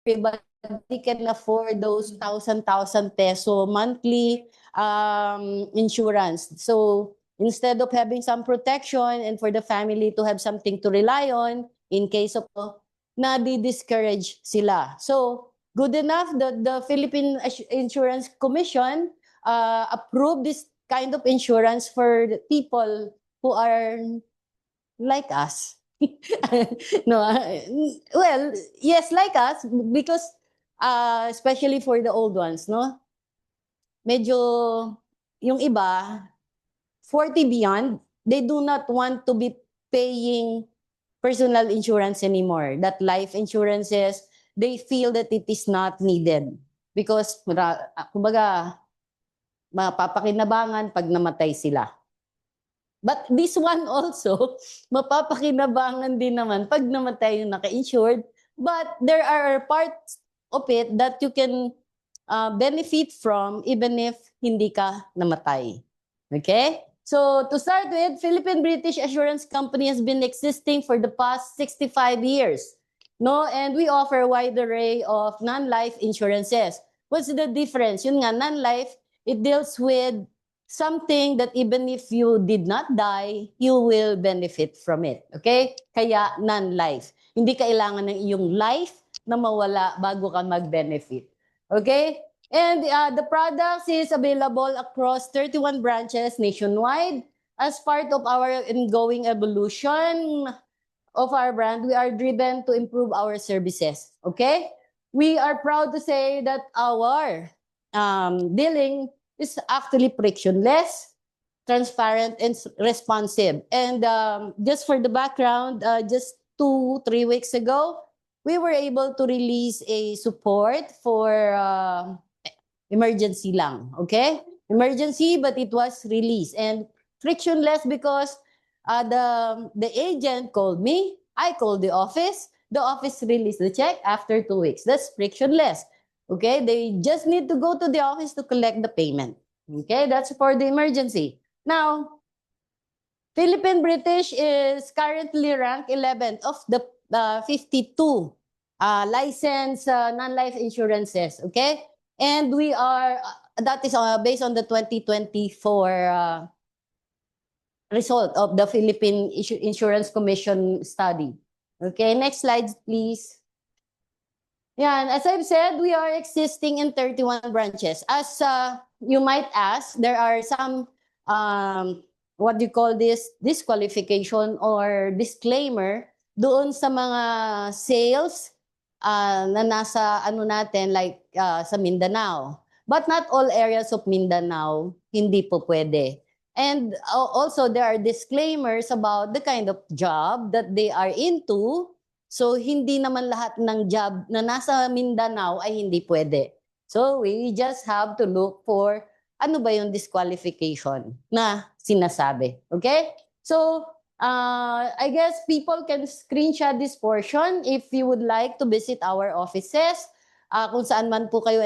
everybody can afford those thousand peso monthly insurance. So instead of having some protection and for the family to have something to rely on in case of na di-discourage sila. So good enough that the Philippine Insurance Commission approved this kind of insurance for the people who are like us. No, well, yes, like us, because especially for the old ones, no? Medyo, yung iba, 40 beyond, they do not want to be paying personal insurance anymore. That life insurances, they feel that it is not needed. Because, kumbaga, mapapakinabangan pag namatay sila. But this one also, mapapakinabangan din naman pag namatay yung naka-insured. But there are parts of it that you can benefit from even if hindi ka namatay. Okay? So to start with, Philippine British Assurance Company has been existing for the past 65 years. No? And we offer a wide array of non-life insurances. What's the difference? Yun nga, non-life, it deals with something that even if you did not die, you will benefit from it. Okay? Kaya non-life. Hindi kailangan ng iyong life na mawala bago ka mag-benefit. Okay? And the products is available across 31 branches nationwide. As part of our ongoing evolution of our brand, we are driven to improve our services. Okay? We are proud to say that our billing is actually frictionless, transparent, and responsive. And just for the background, just 2-3 weeks ago, we were able to release a support for emergency lang, okay? Emergency, but it was released. And frictionless because the agent called me, I called the office released the check after 2 weeks. That's frictionless. Okay, they just need to go to the office to collect the payment. Okay, that's for the emergency. Now, Philippine British is currently ranked 11th of the 52 licensed non-life insurances. Okay, and we are, that is based on the 2024 result of the Philippine Insurance Commission study. Okay, next slide, please. Yeah, as I've said, we are existing in 31 branches. As you might ask, there are some, what do you call this, disqualification or disclaimer doon sa mga sales na nasa ano natin, like sa Mindanao. But not all areas of Mindanao, hindi po pwede. And also, there are disclaimers about the kind of job that they are into. So, hindi naman lahat ng job na nasa Mindanao ay hindi pwede. So, we just have to look for ano ba yung disqualification na sinasabi. Okay? So, I guess people can screenshot this portion if you would like to visit our offices. Kung saan man po kayo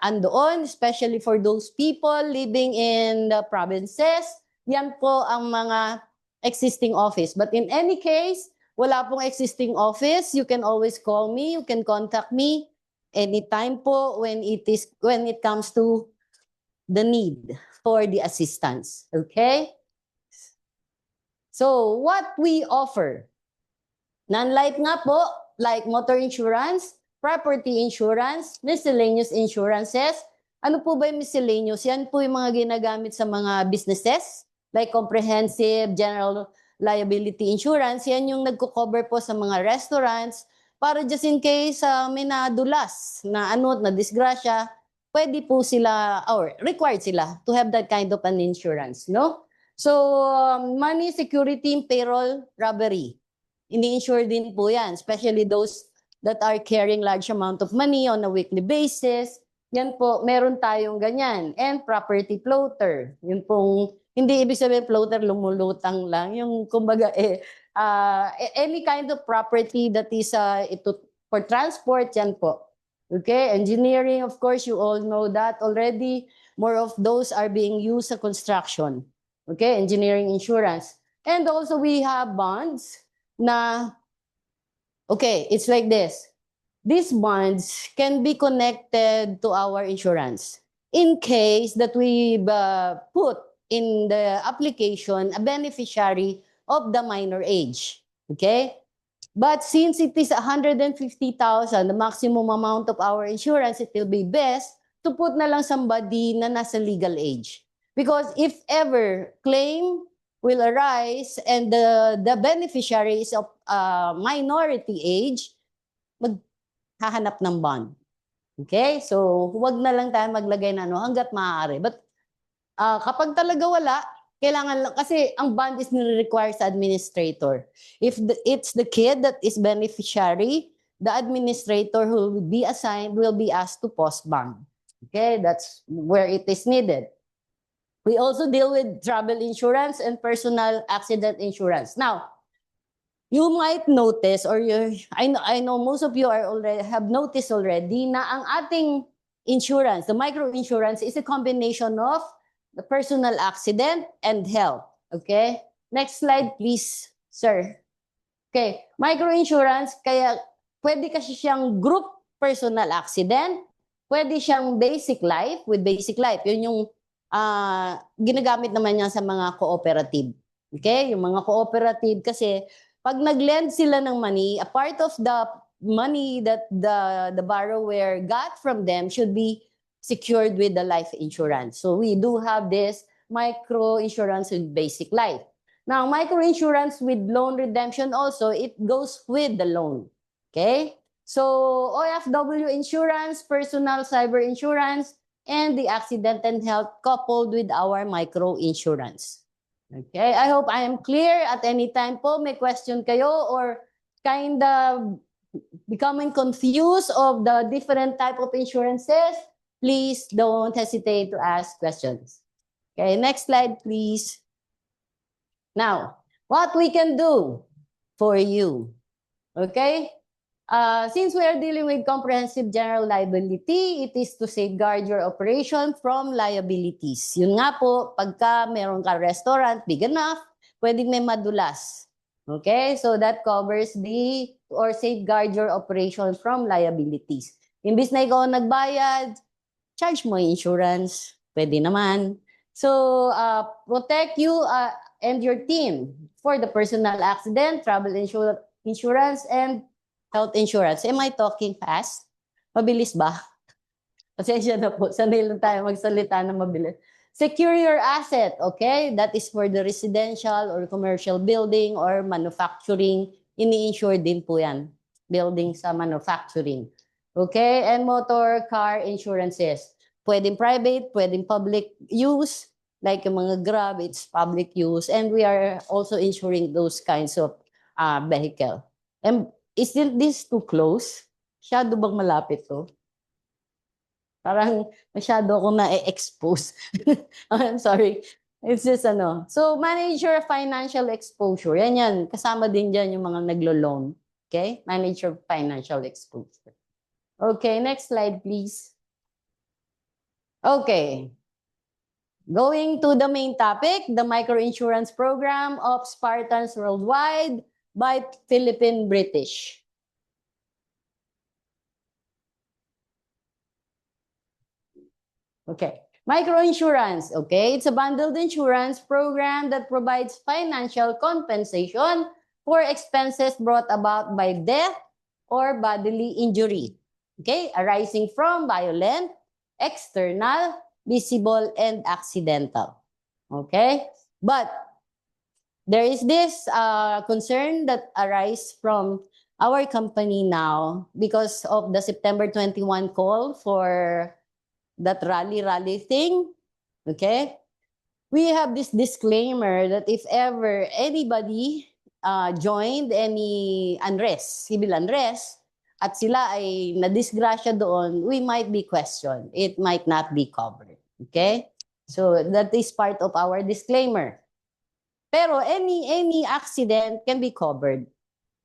andoon, especially for those people living in the provinces, yan po ang mga existing office. But in any case, wala pong existing office, you can always call me, you can contact me anytime po when it comes to the need for the assistance. Okay? So, what we offer? Non-life nga po, like motor insurance, property insurance, miscellaneous insurances. Ano po ba yung miscellaneous? Yan po yung mga ginagamit sa mga businesses, like comprehensive, general liability insurance. Yan yung nagko-cover po sa mga restaurants para just in case may nadulas na na disgrasya, pwede po sila or required sila to have that kind of an insurance, no? So, money, security, payroll, robbery. Ini-insure din po yan, especially those that are carrying large amount of money on a weekly basis. Yan po, meron tayong ganyan. And property floater. Yun pong, hindi ibig sabihin floater, lumulutang lang. Yung kumbaga, any kind of property that is ito for transport, yan po. Okay, engineering, of course, you all know that already. More of those are being used sa construction. Okay, engineering insurance. And also we have bonds na, okay, it's like this. these bonds can be connected to our insurance in case that we put in the application a beneficiary of the minor age. Okay? But since it is 150,000, the maximum amount of our insurance, it will be best to put na lang somebody na nasa legal age. Because if ever claim will arise and the beneficiary is of minority age, maghahanap ng bond. Okay? So, huwag na lang tayo maglagay na hanggat maaari. But kapag talaga wala, kailangan lang, kasi ang bond is nire-require sa administrator. If it's the kid that is beneficiary, the administrator who will be assigned will be asked to post bond. Okay, that's where it is needed. We also deal with travel insurance and personal accident insurance. Now, you might notice, or I know most of you have noticed already na ang ating insurance, the micro insurance, is a combination of the personal accident and health. Okay? Next slide, please, sir. Okay. Microinsurance, kaya pwede kasi siyang group personal accident, pwede siyang basic life with basic life. Yun yung ginagamit naman niya sa mga cooperative. Okay? Yung mga cooperative kasi pag nag-lend sila ng money, a part of the money that the borrower got from them should be secured with the life insurance. So we do have this micro insurance with basic life. Now, micro insurance with loan redemption also, it goes with the loan. Okay? So OFW insurance, personal cyber insurance, and the accident and health coupled with our micro insurance. Okay? I hope I am clear. At any time po, may question kayo or kind of becoming confused of the different type of insurances, please don't hesitate to ask questions. Okay, next slide, please. Now, what we can do for you. Okay? Since we are dealing with comprehensive general liability, it is to safeguard your operation from liabilities. Yun nga po, pagka meron ka restaurant, big enough, pwedeng may madulas. Okay? So that covers or safeguard your operation from liabilities. Imbis na ikaw nagbayad, charge mo insurance. Pwede naman. So, protect you and your team for the personal accident, travel insurance, and health insurance. Am I talking fast? Mabilis ba? Pasensya na po. Sanay lang tayo magsalita na mabilis. Secure your asset, okay? That is for the residential or commercial building or manufacturing. Ini-insure din po yan. Building sa manufacturing. Okay? And motor car insurances. Pwedeng private, pwedeng public use. Like yung mga Grab, it's public use. And we are also insuring those kinds of vehicle. And isn't this too close? Masyado bang malapit to? Parang masyado ako na-expose. I'm sorry. It's just So, manage your financial exposure. Yan. Kasama din dyan yung mga naglo-loan. Okay? Manage your financial exposure. Okay, next slide, please. Okay. Going to the main topic, the microinsurance program of Spartans Worldwide by Philippine British. Okay. Microinsurance, okay? It's a bundled insurance program that provides financial compensation for expenses brought about by death or bodily injury, okay? Arising from violent, external, visible, and accidental, okay? But there is this concern that arises from our company now because of the September 21 call for that rally thing, okay? We have this disclaimer that if ever anybody joined any unrest, civil unrest, at sila ay nadisgrasya doon, we might be questioned. It might not be covered, okay? So that is part of our disclaimer. Pero any accident can be covered,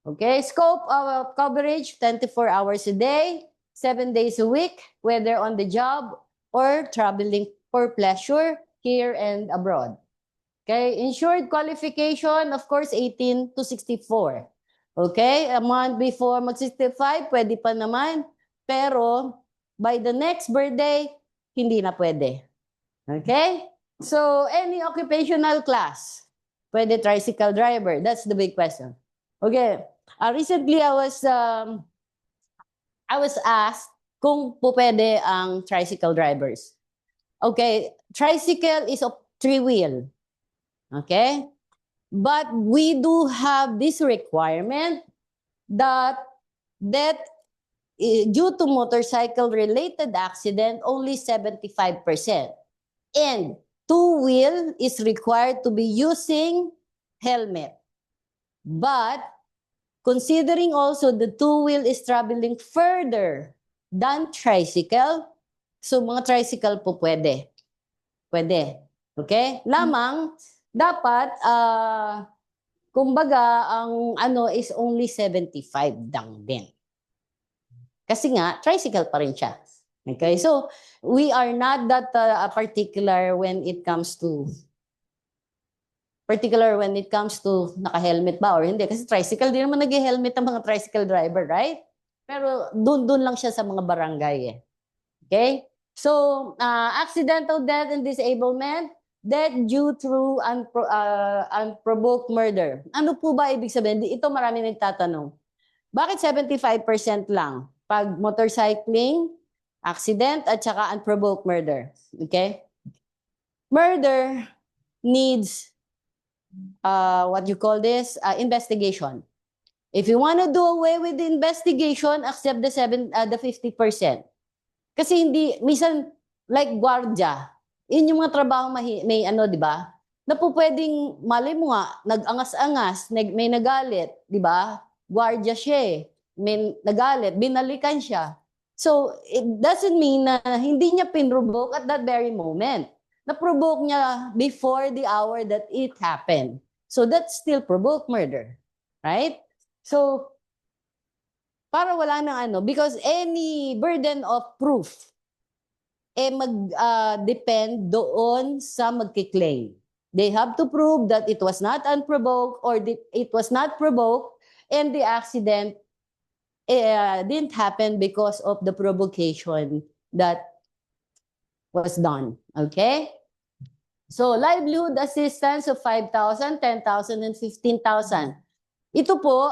okay? Scope of coverage, 24 hours a day, 7 days a week, whether on the job or traveling for pleasure here and abroad. Okay, insured qualification, of course, 18 to 64. Okay? A month before mag-65, pwede pa naman. Pero by the next birthday, hindi na pwede. Okay? So, any occupational class. Pwede tricycle driver. That's the big question. Okay. Recently, I was asked kung po pwede ang tricycle drivers. Okay, tricycle is a three-wheel. Okay? But we do have this requirement that due to motorcycle-related accident, only 75%. And two-wheel is required to be using helmet. But considering also the two-wheel is traveling further than tricycle, so mga tricycle po pwede. Pwede. Okay? Lamang, dapat, kumbaga, ang ano is only 75 lang din. Kasi nga, tricycle pa rin siya. Okay? So, we are not that particular when it comes to naka-helmet ba or hindi. Kasi tricycle, di naman nag-helmet ang mga tricycle driver, right? Pero dun lang siya sa mga barangay eh. Okay? So, accidental death and disablement, death due to unprovoked murder. Ano po ba ibig sabihin? Ito marami nagtatanong. Bakit 75% lang? Pag motorcycling, accident, at saka unprovoked murder. Okay? Murder needs what you call this, investigation. If you want to do away with the investigation, accept the 50%. Kasi hindi, minsan, like gwardiya, yun yung mga trabaho may ano, di ba? Na po pwedeng, mali mo nga, nag-angas-angas, may nagalit, di ba? Gwardiya siya eh. May nagalit, binalikan siya. So, it doesn't mean na hindi niya pinrovoke at that very moment. Na-provoke niya before the hour that it happened. So, that's still provoke murder. Right? So, para wala nang ano, because any burden of proof, mag-depend doon sa magkiklaim. They have to prove that it was not unprovoked or it was not provoked and the accident didn't happen because of the provocation that was done. Okay? So, livelihood assistance of 5,000, 10,000, and 15,000. Ito po,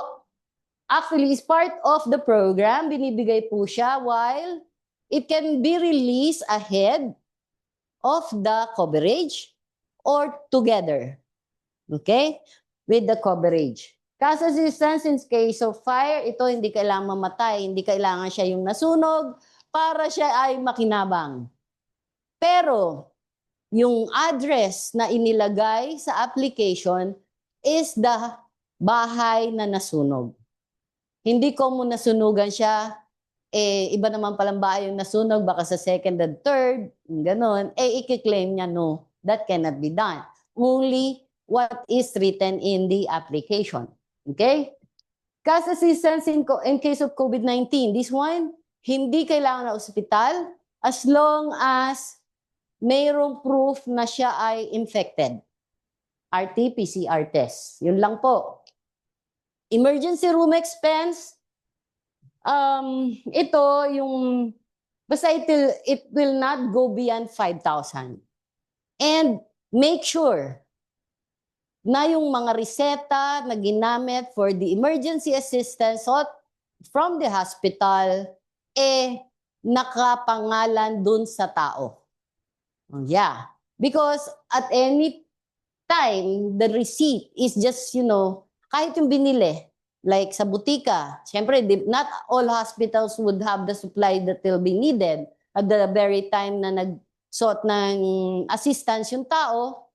actually, is part of the program. Binibigay po siya while it can be released ahead of the coverage or together. Okay? With the coverage. Cash assistance in case of fire, ito hindi kailangan mamatay, hindi kailangan siya yung nasunog para siya ay makinabang. Pero, yung address na inilagay sa application is the bahay na nasunog. Hindi ko mo nasunugan siya, iba naman palang bahay yung nasunog, baka sa second and third, ganon, i-claim niya, no, that cannot be done. Only what is written in the application. Okay? Cash assistance in case of COVID-19. This one, hindi kailangan na ospital as long as mayroong proof na siya ay infected. RT-PCR test. Yun lang po. Emergency room expense, ito yung, basta it will not go beyond 5,000. And make sure na yung mga reseta na ginamit for the emergency assistance from the hospital, nakapangalan dun sa tao. Yeah. Because at any time, the receipt is just, kahit yung binili, like sa butika, syempre, not all hospitals would have the supply that will be needed at the very time na nag-sought ng assistance yung tao.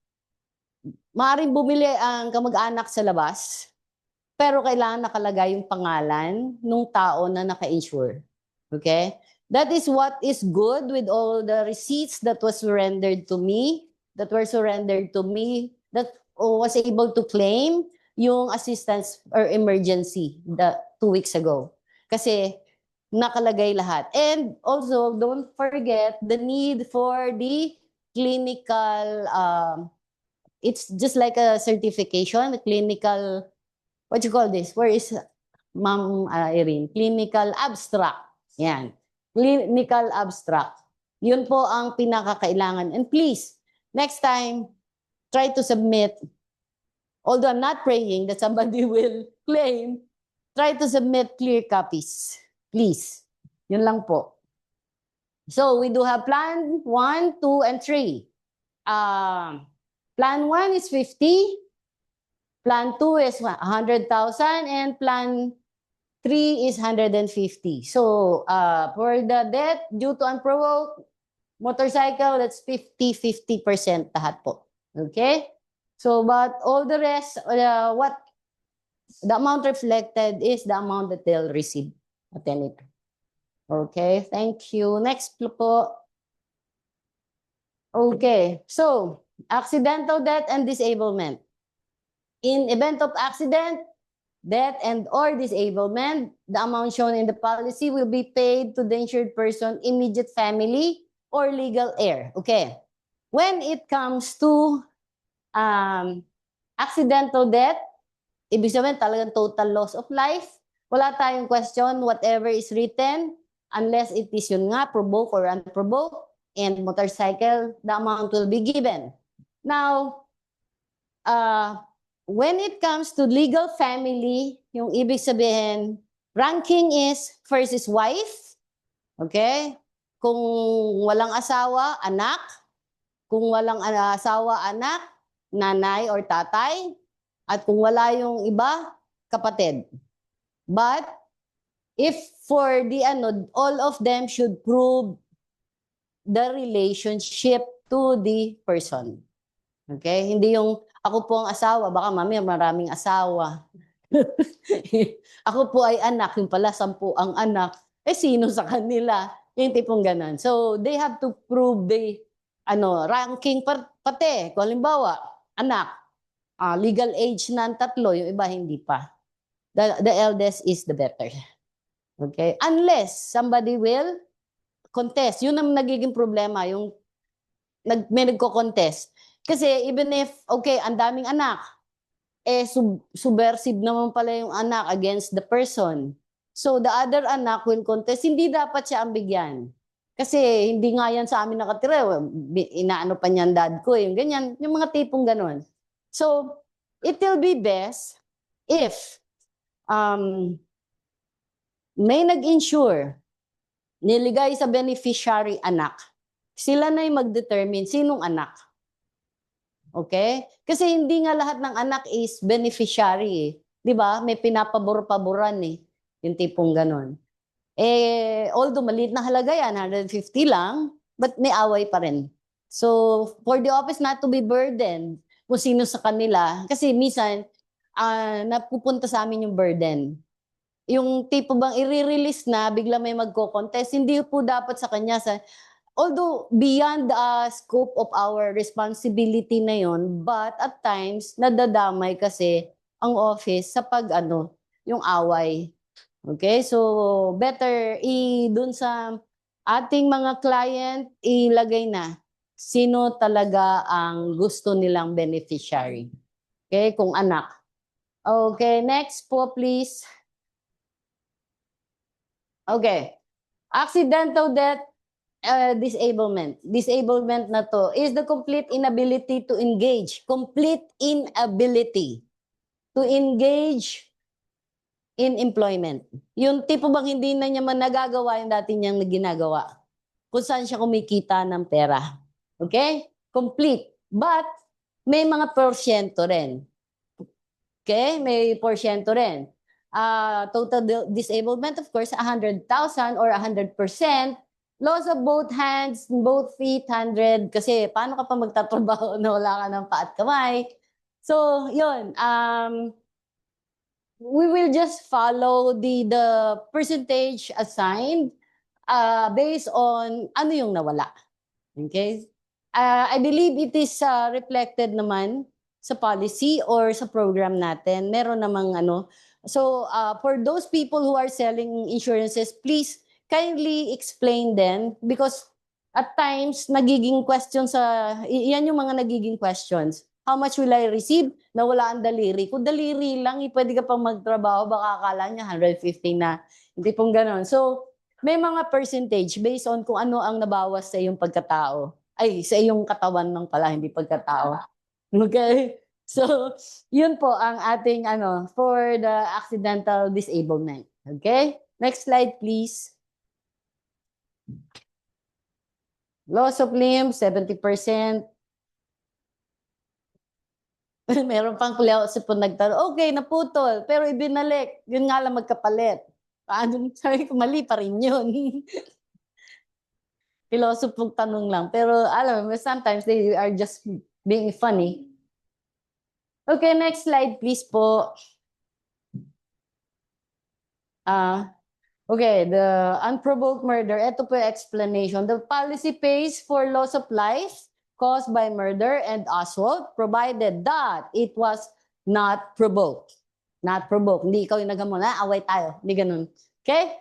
Maaaring bumili ang kamag-anak sa labas, pero kailangan nakalagay yung pangalan ng tao na naka-insure. Okay? That is what is good with all the receipts that was surrendered to me, that was able to claim yung assistance or emergency 2 weeks ago. Kasi nakalagay lahat. And also, don't forget the need for the clinical, it's just like a certification, a clinical, what you call this? Where is Ma'am Irene, clinical abstract. Yan. Clinical abstract. Yun po ang pinakakailangan. And please, next time, try to submit, although I'm not praying that somebody will claim, try to submit clear copies. Please. Yun lang po. So we do have plan 1, 2, and 3. Plan 1 is 50. Plan 2 is 100,000. And plan 3 is 150. So for the death due to unprovoked motorcycle, that's 50% lahat po. Okay? So but all the rest, what the amount reflected is the amount that they'll receive at any time. Okay, thank you. Next po. Okay, so accidental death and disablement. In event of accident, death and or disablement, the amount shown in the policy will be paid to the insured person, immediate family, or legal heir. Okay. When it comes to accidental death, ibig sabihin talagang total loss of life. Wala tayong question, whatever is written, unless it is yun nga, provoked or unprovoked, and motorcycle, the amount will be given. Now, when it comes to legal family, yung ibig sabihin, ranking is first is wife, okay? Kung walang asawa, anak. Kung walang asawa, anak, nanay or tatay. At kung wala yung iba, kapatid. But if for the all of them should prove the relationship to the person. Okay? Hindi yung ako po ang asawa, baka mami maraming asawa. Ako po ay anak, yung pala 10 ang anak. Eh sino sa kanila? Yung tipong ganun. So they have to prove the ranking pati. Kung halimbawa, anak, legal age na ang 3, yung iba hindi pa. The eldest is the better. Okay? Unless somebody will contest. Yun ang nagiging problema, yung may nagko-contest. Kasi even if, okay, ang daming anak, subversive naman pala yung anak against the person. So the other anak will contest, hindi dapat siya ang bigyan. Kasi hindi nga yan sa amin nakatira. Inaano pa niyan dad ko, yung ganyan, yung mga tipong ganon. So, it will be best if may nag-insure, niligay sa beneficiary anak, sila na yung mag-determine sinong anak. Okay? Kasi hindi nga lahat ng anak is beneficiary eh. 'Di ba? May pinapabor-paboran eh. Yung tipong ganon. Although maliit na halaga yan, 150 lang, but may away pa rin. So, for the office not to be burdened kung sino sa kanila, kasi minsan, napupunta sa amin yung burden. Yung tipo bang i-release na, bigla may magko-contest, hindi po dapat sa kanya although beyond the scope of our responsibility na yon, but at times nadadamay kasi ang office sa yung away. Okay? So better dun sa ating mga client ilagay na sino talaga ang gusto nilang beneficiary. Okay? Kung anak. Okay, next po please. Okay. Accidental death, disablement. Disablement na to is the complete inability to engage. Complete inability to engage in employment. Yung tipo bang hindi na niya man nagagawa yung dati niyang ginagawa. Kung saan siya kumikita ng pera. Okay? Complete. But may mga porsyento rin. Okay? May porsyento rin. Total disablement, of course, 100,000 or 100%. Loss of both hands, both feet, 100. Kasi paano ka pa magtatrabaho na wala ka ng paa at kamay? So, yun. We will just follow the percentage assigned based on ano yung nawala. Okay? I believe it is reflected naman sa policy or sa program natin. Meron namang So, for those people who are selling insurances, please kindly explain them because at times nagiging questions yan yung mga nagiging questions. How much will I receive? Nawala ang daliri. Kung daliri lang, pwede ka pang magtrabaho, baka akala niya 150 na. Hindi pong ganon. So, may mga percentage based on kung ano ang nabawas sa iyong pagkatao. Ay, sa iyong katawan ng pala, hindi pagkatao. Okay? So, yun po ang ating for the accidental disablement. Okay? Next slide, please. Loss of limb, 70%. Meron pang sa po nagtanong, okay, naputol, pero ibinalik. Yun nga lang magkapalit. Paano? Sabi ko, mali pa rin yun. Philosophical tanong lang. Pero alam mo, sometimes they are just being funny. Okay, next slide please po. Okay, the unprovoked murder. Ito po yung explanation. The policy pays for loss of life caused by murder and assault provided that it was not provoked. Not provoked. Hindi ikaw yung nagamon, away tayo. Hindi ganun. Okay?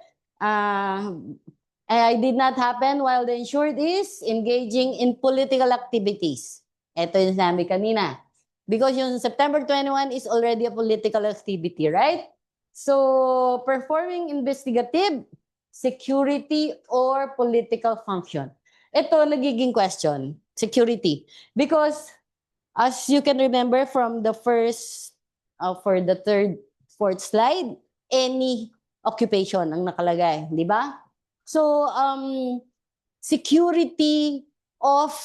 It did not happen while the insured is engaging in political activities. Ito yung sinabi kanina. Because yung September 21 is already a political activity, right? So, performing investigative, security, or political function. Ito, nagiging question. Security. Because, as you can remember from the first, for the third, fourth slide, any occupation ang nakalagay. Di ba? So, security of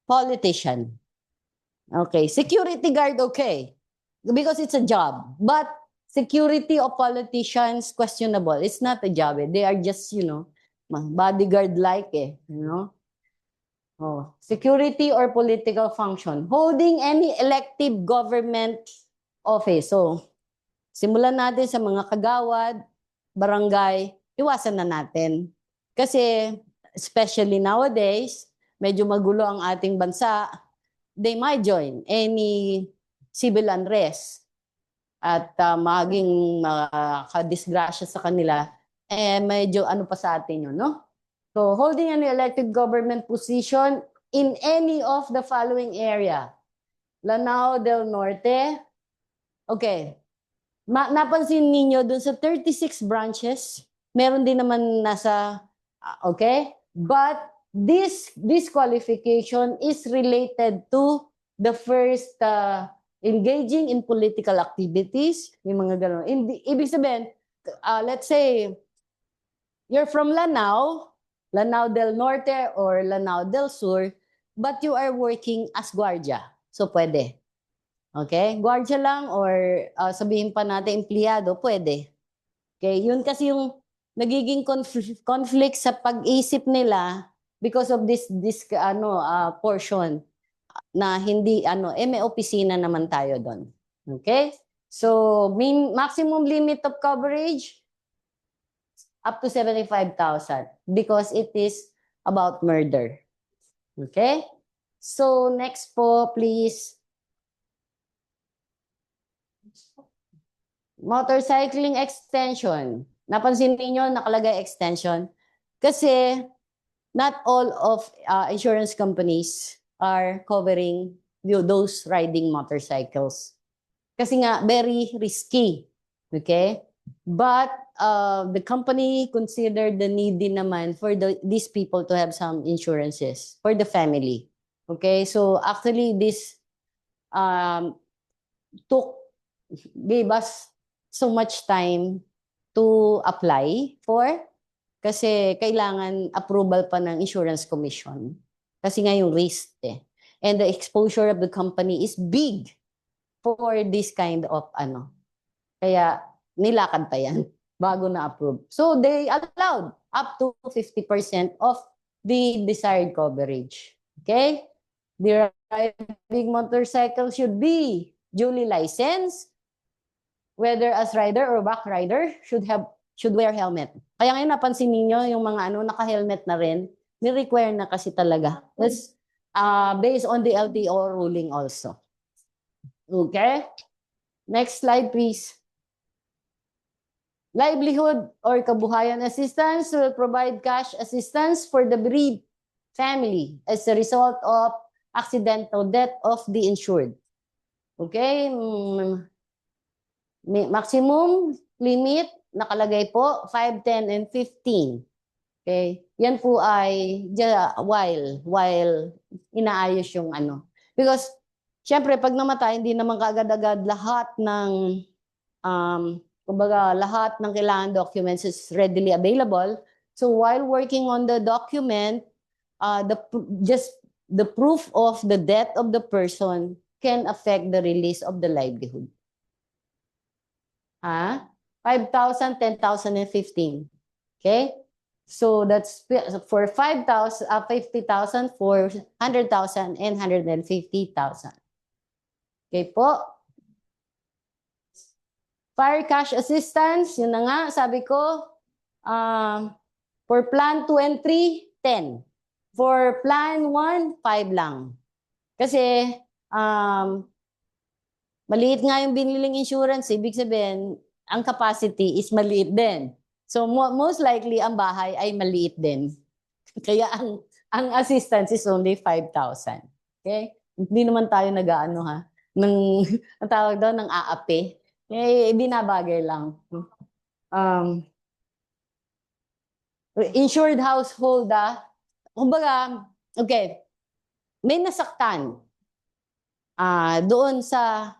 politician. Okay. Security guard, okay. Because it's a job. But security of politicians, questionable. It's not a job. They are just, bodyguard-like security or political function. Holding any elective government office. So, simulan natin sa mga kagawad, barangay, iwasan na natin. Kasi, especially nowadays, medyo magulo ang ating bansa, they might join any civil unrest at maging kadisgrasya sa kanila, medyo pa sa atin yun, no? So, holding an elected government position in any of the following area. Lanao del Norte. Okay. Napansin ninyo dun sa 36 branches, meron din naman nasa, okay? But this qualification is related to the first engaging in political activities, may mga gano'n. Ibig sabihin, let's say, you're from Lanao del Norte or Lanao del Sur, but you are working as guardia. So, pwede. Okay? Guardia lang or sabihin pa natin empleyado, pwede. Okay? Yun kasi yung nagiging conflict sa pag-isip nila because of this portion na hindi, may opisina naman tayo doon. Okay? So, maximum limit of coverage, up to 75,000 because it is about murder. Okay? So, next po, please. Motorcycling extension. Napansin niyo nakalagay extension? Kasi not all of insurance companies are covering those riding motorcycles. Kasi nga, very risky. Okay? But the company considered the need din naman for these people to have some insurances for the family. Okay? So actually this gave us so much time to apply for kasi kailangan approval pa ng insurance commission. Kasi nga yung risk And the exposure of the company is big for this kind of Kaya nilakad pa yan bago na-approve. So they allowed up to 50% of the desired coverage. Okay? The riding motorcycle should be duly licensed, whether as rider or back rider, should wear helmet. Kaya ngayon napansin niyo yung mga naka-helmet na rin, ni-require na kasi talaga. That's based on the LTO ruling also. Okay? Next slide, please. Livelihood or kabuhayan assistance will provide cash assistance for the bereaved family as a result of accidental death of the insured. Okay? Maximum limit, nakalagay po, 5, 10, and 15. Okay? Yan po ay while inaayos yung ano. Because, syempre, pag namatay, hindi naman kaagad-agad lahat ng, kumbaga, lahat ng kailangan documents is readily available. So, while working on the document, just the proof of the death of the person can affect the release of the livelihood. 5,000, 10,000, and 15. Okay? So that's for 5,000, 50,000, for 100,000, and 150,000. Okay po? Fire cash assistance, yun na nga, sabi ko, for plan 2 and 3, 10. For plan 1, 5 lang. Kasi, maliit nga yung biniling insurance, ibig sabihin, ang capacity is maliit din. So most likely ang bahay ay maliit din. Kaya ang assistance is only 5,000. Okay? Hindi naman tayo nag-aano ha ng ang tawag daw ng aapi. Binabagay lang. Insured household kumbaga, okay, may nasaktan doon sa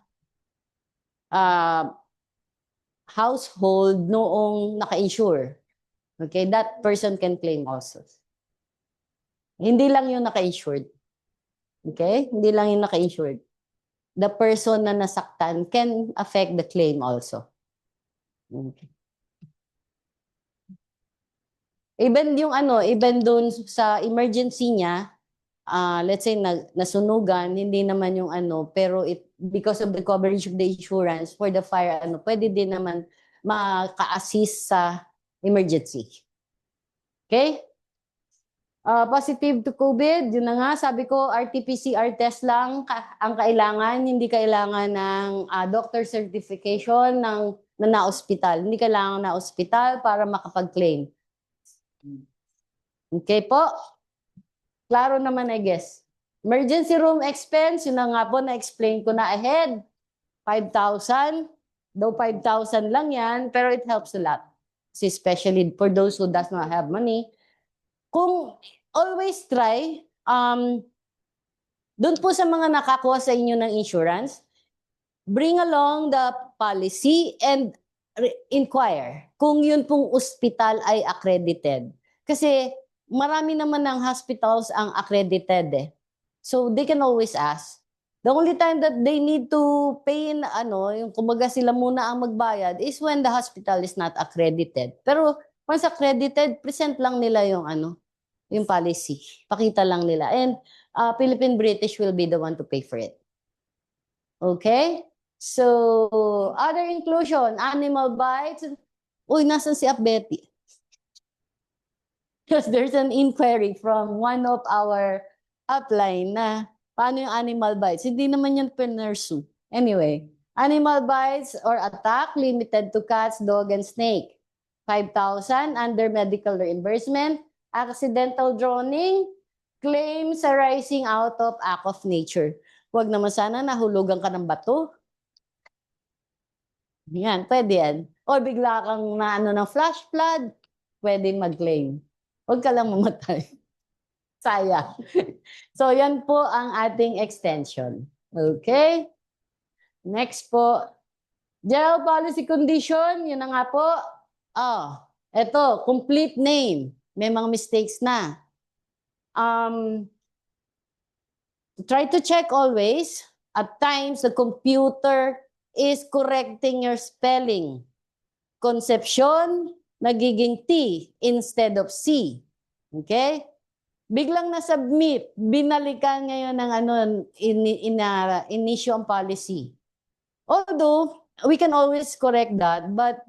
household noong naka-insure. Okay, that person can claim also. Hindi lang yung naka-insured. Okay? Hindi lang yung naka-insured. The person na nasaktan can affect the claim also. Okay. Even yung even doon sa emergency niya, let's say nasunugan, hindi naman yung pero because of the coverage of the insurance for the fire, pwede din naman maka-assist sa emergency. Okay? Positive to COVID, yun na nga, sabi ko, RT-PCR test lang ang kailangan, hindi kailangan ng doctor certification na na-hospital. Hindi kailangan na hospital para makapag-claim. Okay po? Klaro naman, I guess. Emergency room expense, yun na nga po, na-explain ko na ahead. 5,000. Though 5,000 lang yan, pero it helps a lot. Especially for those who does not have money. Kung always try, doon po sa mga nakakuha sa inyo ng insurance, bring along the policy and inquire kung yun pong ospital ay accredited. Kasi marami naman ng hospitals ang accredited eh. So they can always ask. The only time that they need to pay yung kumbaga sila muna ang magbayad is when the hospital is not accredited. Pero once accredited, present lang nila yung yung policy. Pakita lang nila. And Philippine British will be the one to pay for it. Okay? So, other inclusion, animal bites. Uy, nasan si Betty? Because there's an inquiry from one of our upline na paano yung animal bites. Hindi naman yan pinursu. Anyway, animal bites or attack limited to cats, dog, and snake. 5,000 under medical reimbursement. Accidental drowning, claims arising out of act of nature. Huwag naman sana nahulugan ka ng bato. Yan, pwede yan. O bigla kang ng flash flood, pwede mag-claim. Huwag ka lang mamatay. Sayang. So, yan po ang ating extension. Okay? Next po. General policy condition, yun na nga po. Eto, complete name. May mga mistakes na. Try to check always. At times, the computer is correcting your spelling. Conception, nagiging T instead of C. Okay? Biglang na-submit, binalikan ngayon ng in-issue ang policy. Although, we can always correct that, but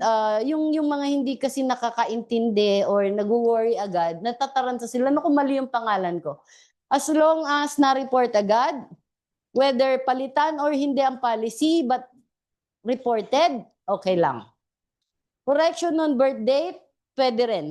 yung mga hindi kasi nakakaintindi or nag-worry agad, natataranta sila, naku, mali yung pangalan ko. As long as na-report agad, whether palitan or hindi ang policy, but reported, okay lang. Correction on birth date, pwede rin.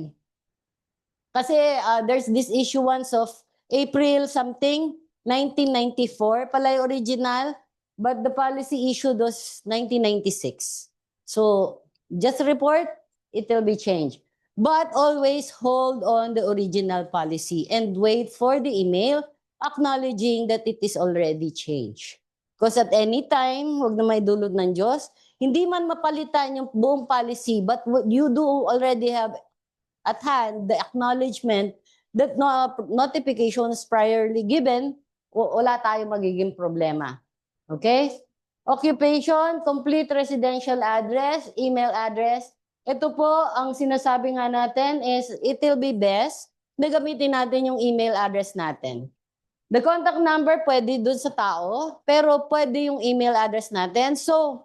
Kasi there's this issuance of April something, 1994, pala yung original. but the policy issued was 1996. So just report, it will be changed. But always hold on the original policy and wait for the email acknowledging that it is already changed. Because at any time, huwag na may dulot ng Diyos, hindi man mapalitan yung buong policy, but you do already have at hand the acknowledgement that notifications priorly given, wala tayong magiging problema. Okay? Occupation, complete residential address, email address. Ito po, ang sinasabi nga natin is it will be best na gamitin natin yung email address natin. The contact number pwede dun sa tao, pero pwede yung email address natin. So,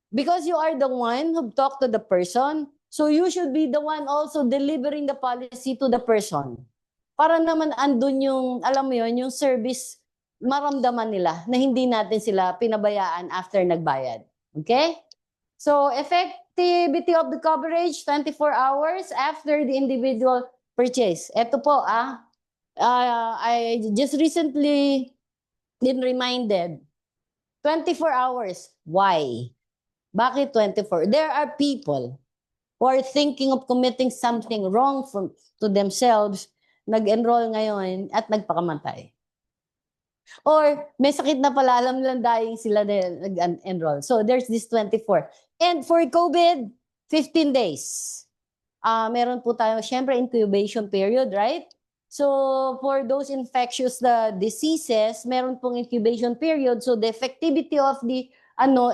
because you are the one who talked to the person, so you should be the one also delivering the policy to the person. Para naman andun yung, alam mo yun, yung service, maramdaman nila na hindi natin sila pinabayaan after nagbayad. Okay? So, effectivity of the coverage, 24 hours after the individual purchase. Ito po, I just recently been reminded, 24 hours. Why? Bakit 24? There are people who are thinking of committing something wrong to themselves, nag-enroll ngayon at nagpakamatay. Or may sakit na pala, alam nilang dying sila na nag-enroll. So there's this 24. And for COVID, 15 days. Meron po tayo, syempre, incubation period, right? So for those infectious diseases, meron pong incubation period. So the effectivity of the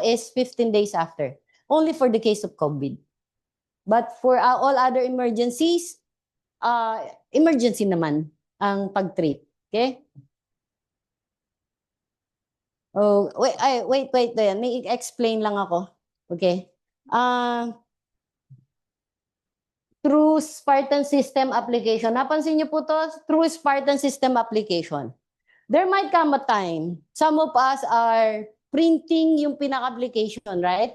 is 15 days after. Only for the case of COVID. But for all other emergencies, emergency naman ang pag-treat. Okay? Oh, wait. May explain lang ako. Okay? Through Spartan System application. Napansin niyo po to? Through Spartan System application. There might come a time, some of us are printing yung pinaka-application, right?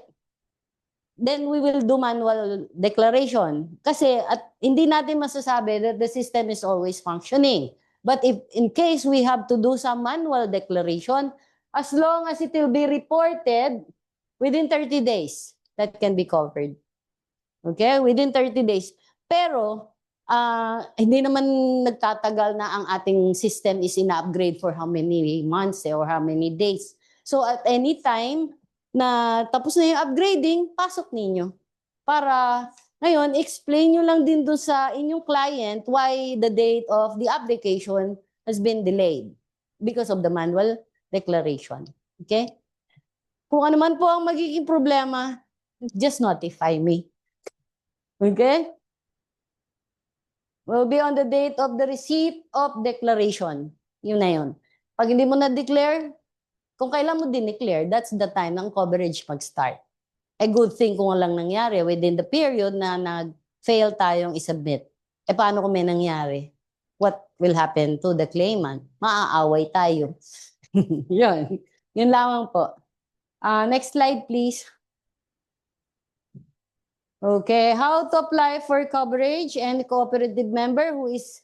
Then we will do manual declaration. Kasi hindi natin masasabi that the system is always functioning. But if in case we have to do some manual declaration, as long as it will be reported within 30 days, that can be covered. Okay? Within 30 days. Pero, hindi naman nagtatagal na ang ating system is ina-upgrade for how many months or how many days. So at any time na tapos na yung upgrading, pasok ninyo. Para ngayon, explain nyo lang din doon sa inyong client why the date of the application has been delayed because of the manual declaration. Okay? Kung ano man po ang magiging problema, just notify me. Okay? Will be on the date of the receipt of declaration. Yun na yun. Pag hindi mo na-declare, kung kailan mo din-declare, that's the time ng coverage mag-start. A good thing kung walang nangyari within the period na nag-fail tayong isubmit. E paano kung may nangyari? What will happen to the claimant? Maaaway tayo. Yun. Yun lamang po. Next slide, please. Okay, how to apply for coverage and cooperative member who is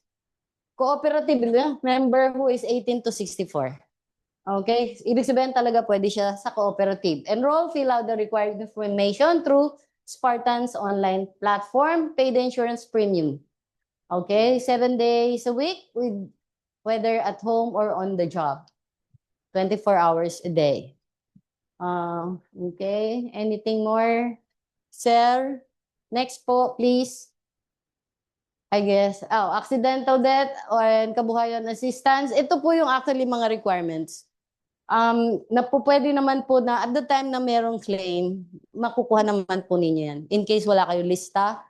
18 to 64. Okay, ibig sabihin talaga pwede siya sa cooperative. Enroll, fill out the required information through Spartan's online platform, pay the insurance premium. Okay, 7 days a week with whether at home or on the job. 24 hours a day. Okay, anything more, sir? Next po, please. I guess, accidental death and kabuhayan assistance. Ito po yung actually mga requirements. Pwede naman po na at the time na merong claim, makukuha naman po ninyo yan. In case wala kayo lista,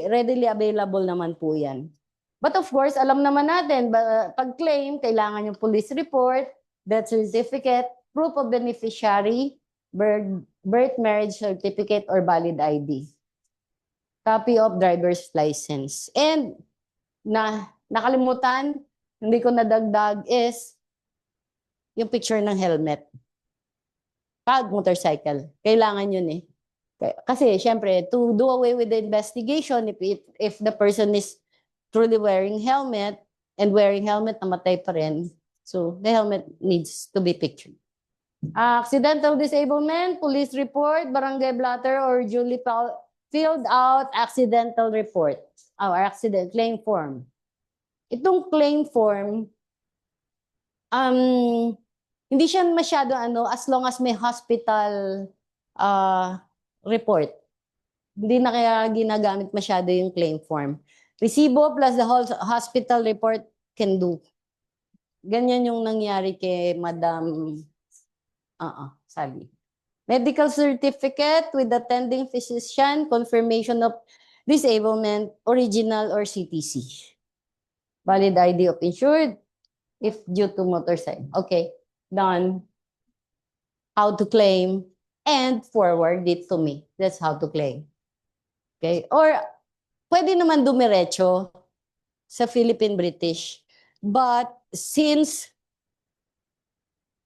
readily available naman po yan. But of course, alam naman natin, pag claim, kailangan yung police report, death certificate, proof of beneficiary, birth, marriage certificate, or valid ID. Copy of driver's license. And nakalimutan, hindi ko nadagdag is yung picture ng helmet. Pag motorcycle. Kailangan yun eh. Kasi syempre, to do away with the investigation, if the person is truly wearing helmet and wearing helmet, namatay pa rin. So the helmet needs to be pictured. Accidental disablement, police report, barangay blotter, or duly filled out accidental report or accident claim form. Itong claim form, hindi siya masyado as long as may hospital report. Hindi na kaya ginagamit masyado yung claim form. Resibo plus the whole hospital report can do. Ganyan yung nangyari kay Madam Sally. Medical certificate with attending physician, confirmation of disablement, original or CTC. Valid ID of insured if due to motorcycle. Okay, done. How to claim and forward it to me. That's how to claim. Okay, or pwede naman dumiretso sa Philippine British. But since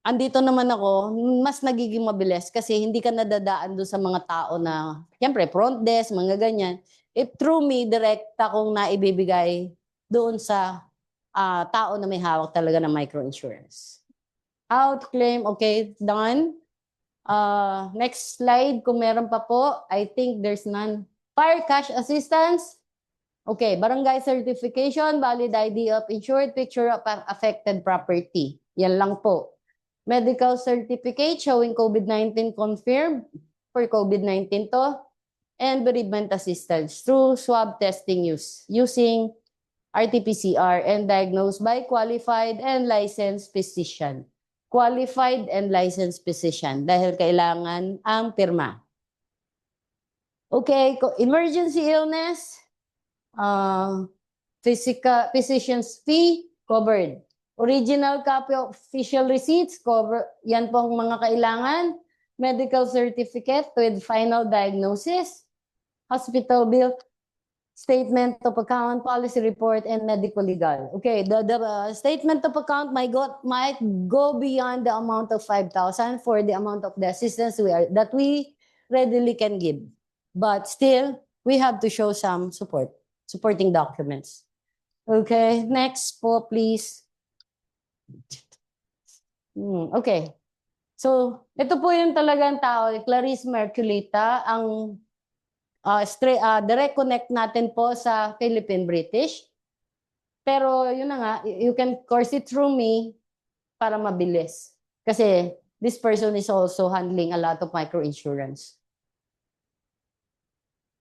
andito naman ako, mas nagiging mabilis kasi hindi ka nadadaan doon sa mga tao na, siyempre, front desk, mga ganyan. If through me, direct akong naibibigay doon sa tao na may hawak talaga ng microinsurance. How to claim, okay, done. Next slide, kung meron pa po, I think there's none. Fire cash assistance. Okay, barangay certification, valid ID of insured, picture of affected property. Yan lang po. Medical certificate showing COVID-19 confirmed for COVID-19 to, and bereavement assistance through swab testing using RT-PCR and diagnosed by qualified and licensed physician. Qualified and licensed physician dahil kailangan ang pirma. Okay, emergency illness, physician's fee covered. Original copy of official receipts, cover, yan po ang mga kailangan. Medical certificate with final diagnosis, hospital bill, statement of account, policy report, and medical legal. Okay, the statement of account might go beyond the amount of 5,000 for the amount of the assistance that we readily can give. But still, we have to show some supporting documents. Okay, next po, please. Okay. So, ito po yung talagang tao, Clarice Merculita, ang direct connect natin po sa Philippine British. Pero yun na nga, you can course it through me para mabilis. Kasi this person is also handling a lot of microinsurance.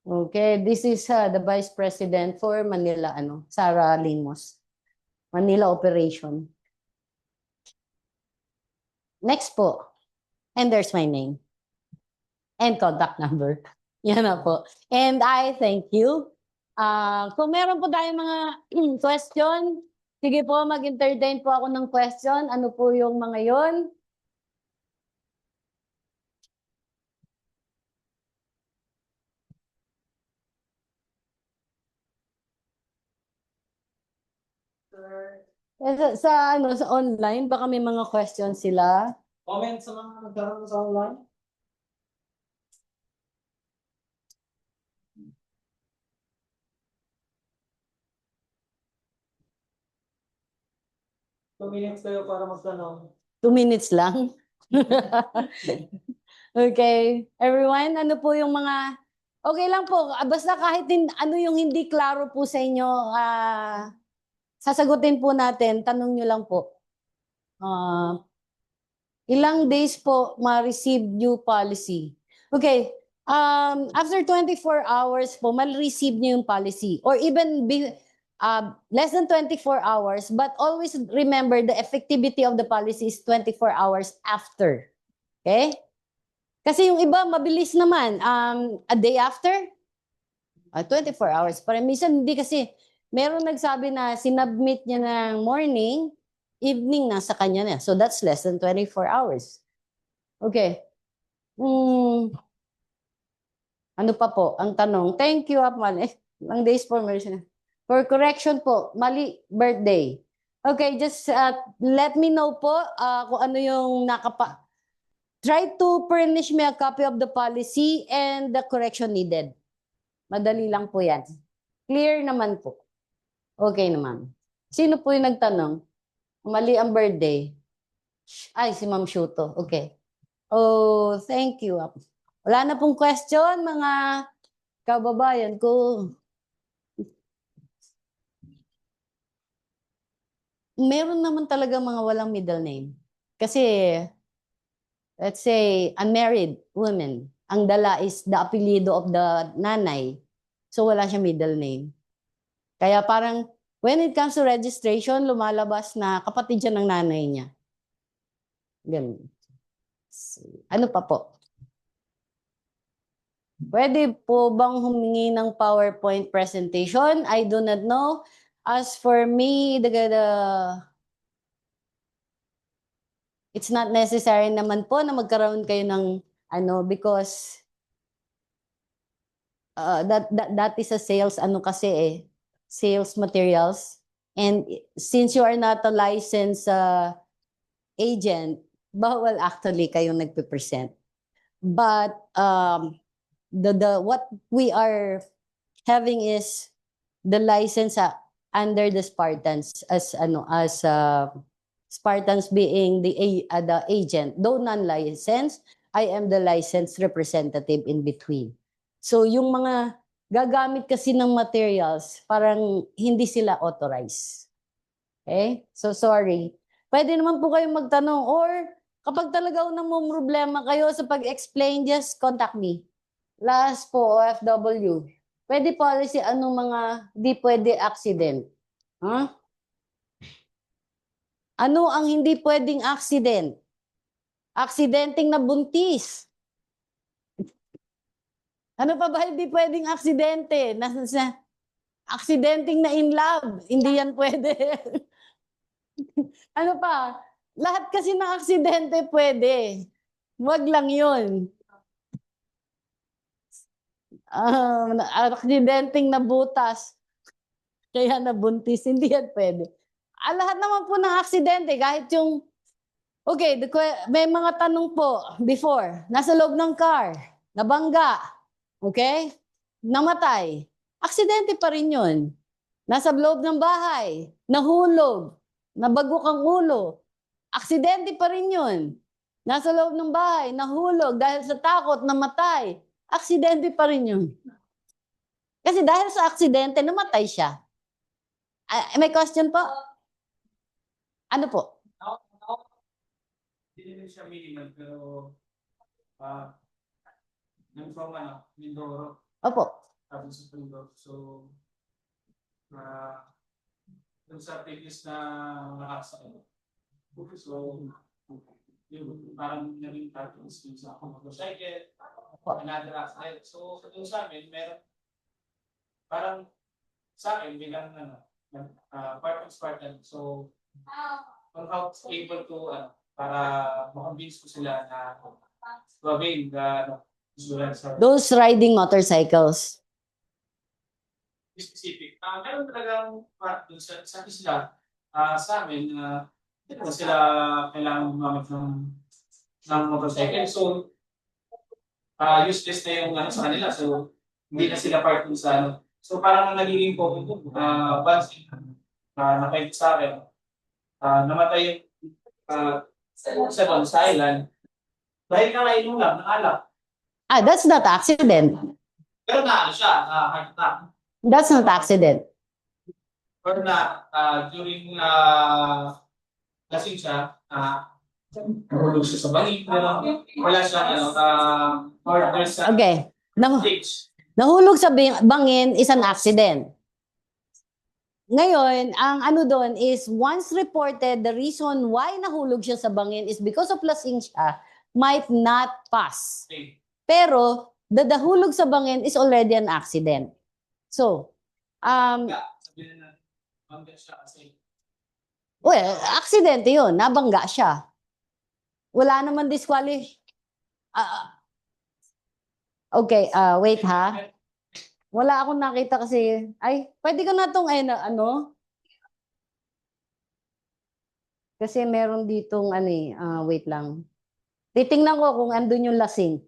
Okay, this is the Vice President for Manila, Sarah Limos. Manila Operation. Next po. And there's my name. And contact number. Yan na po. And I thank you. Kung meron po tayong mga question, sige po, mag-entertain po ako ng question. Ano po yung mga yon? Sa online, baka may mga questions sila. Comment sa mga nagkaroon sa online. Two minutes kayo para magtanong. 2 minutes lang? Okay. Everyone, ano po yung mga... Okay lang po. Basta kahit ano yung hindi klaro po sa inyo, sasagutin po natin. Tanong nyo lang po. Ilang days po ma-receive new policy? Okay. After 24 hours po, ma-receive nyo yung policy. Or even less than 24 hours, but always remember the effectivity of the policy is 24 hours after. Okay? Kasi yung iba, mabilis naman. A day after, 24 hours. Para minsan, hindi kasi, meron nagsabi na sinubmit niya ng morning, evening na sa kanya na. So that's less than 24 hours. Okay. Ano pa po? Ang tanong. Thank you, Apman. Ang days for mercy. For correction po, mali birthday. Okay, just let me know po kung ano yung Try to furnish me a copy of the policy and the correction needed. Madali lang po yan. Clear naman po. Okay naman. Sino po yung nagtanong? Mali ang birthday. Ay, si Ma'am Shuto. Okay. Oh, thank you. Wala na pong question, mga kababayan ko. Meron naman talaga mga walang middle name. Kasi, let's say, unmarried woman. Ang dala is the apelyido of the nanay. So, wala siya middle name. Kaya parang, when it comes to registration, lumalabas na kapatid siya ng nanay niya. Ganun. Ano pa po? Pwede po bang humingi ng PowerPoint presentation? I do not know. As for me, it's not necessary naman po na magkaroon kayo ng because that is a sales sales materials. And since you are not a licensed agent, bawal actually kayong nagpe-present. But what we are having is the license under the Spartans as Spartans being the agent, though non-licensed. I am the licensed representative in between. So yung mga gagamit kasi ng materials, parang hindi sila authorized. Okay? So sorry. Pwede naman po kayong magtanong, or kapag talaga problema kayo sa pag-explain, just contact me. Last po, OFW. Pwede policy, anong mga di pwede accident? Huh? Ano ang hindi pwedeng accident? Aksidenteng nabuntis. Ano pa ba hindi pwedeng aksidente? Aksidenteng na in love. Hindi yan pwede. Ano pa? Lahat kasi ng aksidente pwede. Wag lang yun. Aksidenteng nabutas. Kaya nabuntis. Hindi yan pwede. Lahat naman po ng aksidente, kahit yung okay, may mga tanong po before. Nasa loob ng car, nabangga, okay? Namatay. Aksidente pa rin yun. Nasa loob ng bahay, nahulog, nabagok ang ulo. Aksidente pa rin yun. Nasa loob ng bahay, nahulog dahil sa takot, namatay. Aksidente pa rin yun. Kasi dahil sa aksidente, namatay siya. May question po? Ano po? Hindi naman siya minimal, pero yung from Mindoro, Opo. tapos sa Mindoro. So, dun sa previous na nakasakit. So, yung parang naging cartoons yung sa motorcycle, another accident. So, dun sa amin, meron, parang sa akin, bilang part of Spartan. So, on how able to, para makonvince ko sila na gawin the insurance. Those riding motorcycles. Specific. Meron talagang part dun sa sila, sa amin, hindi naman sila kailangan gumamit ng motorcycle. So, useless na yung sa kanila. So, hindi na sila part dun sa So, parang nagiging point dun. Once nakaint sa akin, namatay yung sa island, dahil nakainom lang ng alak. That's not accident. Pero siya, heart attack. That's not accident. Or during lasing siya, nahulog siya sa bangin, wala siya, order sa Okay. stage. Nahulog sa bangin is an accident. Ngayon, ang doon is once reported, the reason why nahulog siya sa bangin is because of lasing siya, might not pass. Okay. Pero, the hulog sa bangin is already an accident. So, well, accident yun. Nabangga siya. Wala naman okay, wait ha. Wala akong nakita kasi, pwede ko na itong, kasi meron ditong, wait lang. Titingnan ko kung andun yung lasing.